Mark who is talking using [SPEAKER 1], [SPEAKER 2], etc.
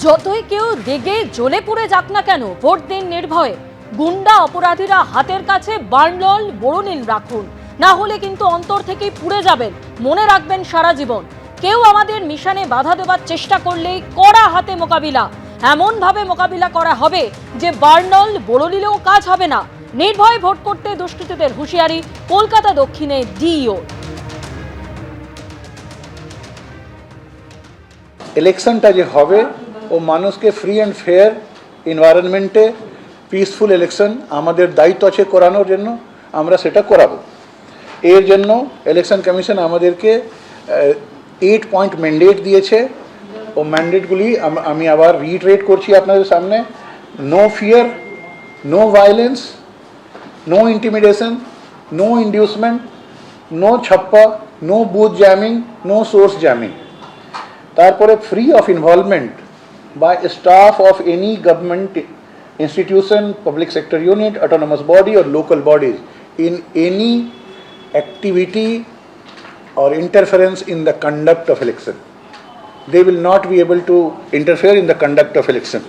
[SPEAKER 1] যতই কেউ রেগে জ্বলে পুড়ে যাক না কেন, ভোট দিন নির্ভয়ে। গুন্ডা অপরাধীরা হাতের কাছে বার্নল বোরোনিল রাখুন, না হলে কিন্তু অন্তর থেকেই পুড়ে যাবেন। মনে রাখবেন সারা জীবন, কেউ আমাদের মিশনে বাধা দেওয়ার চেষ্টা করলেই কড়া হাতে মোকাবিলা। এমন ভাবে মোকাবিলা করা হবে যে বার্নল বোরোনিলেও কাজ হবে না। নির্ভয়ে ভোট করতে দুষ্কৃতীদের হুঁশিয়ারি কলকাতা দক্ষিণে ডিইও।
[SPEAKER 2] ইলেকশনটা যে হবে ও মানুষকে ফ্রি অ্যান্ড ফেয়ার এনভায়রনমেন্টে পিসফুল ইলেকশন আমাদের দায়িত্ব আছে করানোর জন্য, আমরা সেটা করাবো। এর জন্য ইলেকশন কমিশন আমাদেরকে 8 পয়েন্ট ম্যান্ডেট দিয়েছে। ও ম্যান্ডেটগুলি আমি আবার রিইটারেট করছি আপনাদের সামনে। No fear, no violence, no intimidation, no inducement, no ছাপ্পা, no booth jamming, no source jamming. তারপরে free of involvement by staff of any government institution, public sector unit, autonomous body or local bodies in any activity or interference in the conduct of election. They will not be able to interfere in the conduct of election.